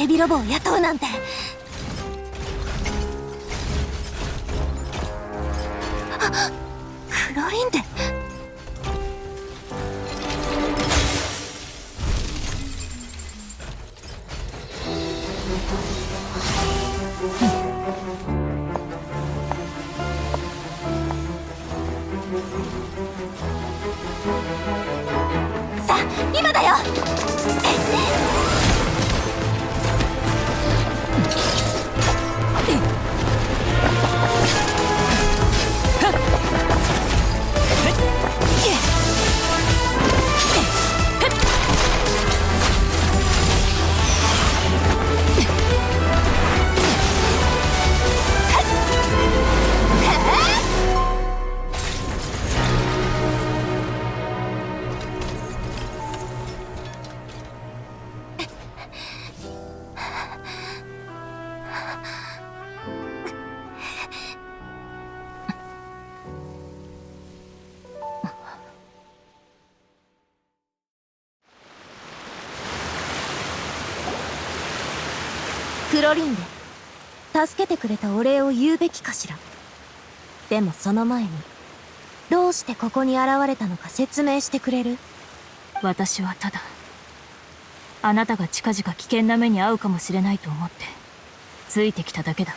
警備ロボを雇うなんて。あ、クロリンデ。さあ今だよ。クロリンデ、助けてくれたお礼を言うべきかしら。でもその前に、どうしてここに現れたのか説明してくれる？私はただ、あなたが近々危険な目に遭うかもしれないと思って、ついてきただけだ。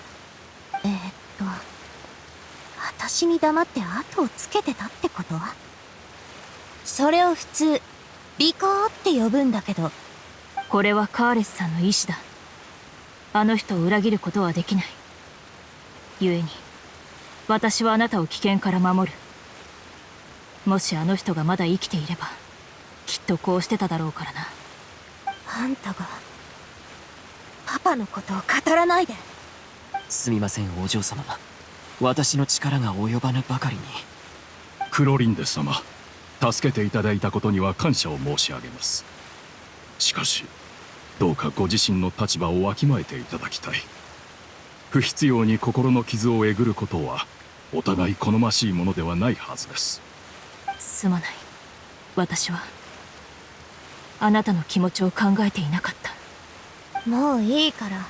私に黙って後をつけてたってこと？それを普通、尾行って呼ぶんだけど。これはカーレスさんの意志だ。あの人を裏切ることはできない。故に、私はあなたを危険から守る。もしあの人がまだ生きていれば、きっとこうしてただろうからな。あんたが、パパのことを語らないで。すみません、お嬢様。私の力が及ばぬばかりに。クロリンデ様、助けていただいたことには感謝を申し上げます。しかし、どうかご自身の立場をわきまえていただきたい。不必要に心の傷をえぐることはお互い好ましいものではないはずです。すまない。私はあなたの気持ちを考えていなかった。もういいから。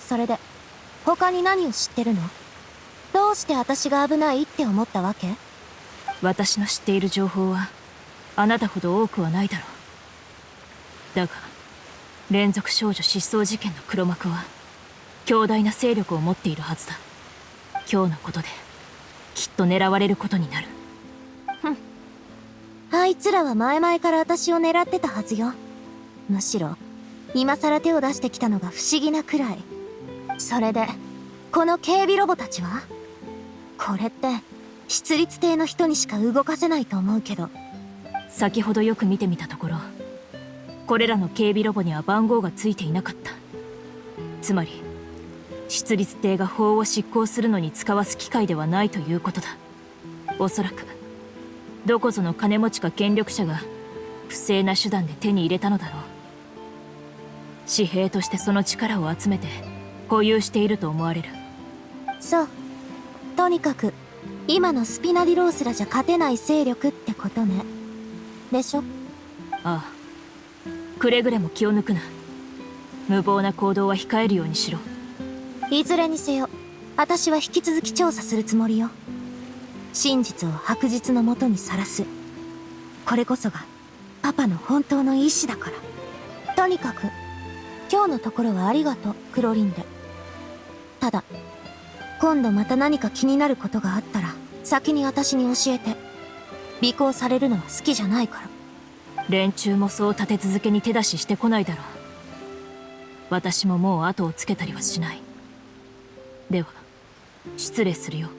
それで他に何を知ってるの？どうして私が危ないって思ったわけ？私の知っている情報はあなたほど多くはないだろう。だが連続少女失踪事件の黒幕は強大な勢力を持っているはずだ。今日のことできっと狙われることになる。あいつらは前々から私を狙ってたはずよ。むしろ今さら手を出してきたのが不思議なくらい。それでこの警備ロボたちは？これって出立艇の人にしか動かせないと思うけど。先ほどよく見てみたところ、これらの警備ロボには番号がついていなかった。つまり出立艇が法を執行するのに使わす機械ではないということだ。おそらくどこぞの金持ちか権力者が不正な手段で手に入れたのだろう。私兵としてその力を集めて保有していると思われる。そう。とにかく今のスピナディロースらじゃ勝てない勢力ってことね。でしょ？ああ。くれぐれも気を抜くな。無謀な行動は控えるようにしろ。いずれにせよ、私は引き続き調査するつもりよ。真実を白日のもとにさらす。これこそがパパの本当の意志だから。とにかく今日のところはありがとう、クロリンデ。ただ今度また何か気になることがあったら先に私に教えて。尾行されるのは好きじゃないから。連中もそう立て続けに手出ししてこないだろう。私ももう後をつけたりはしない。では失礼するよ。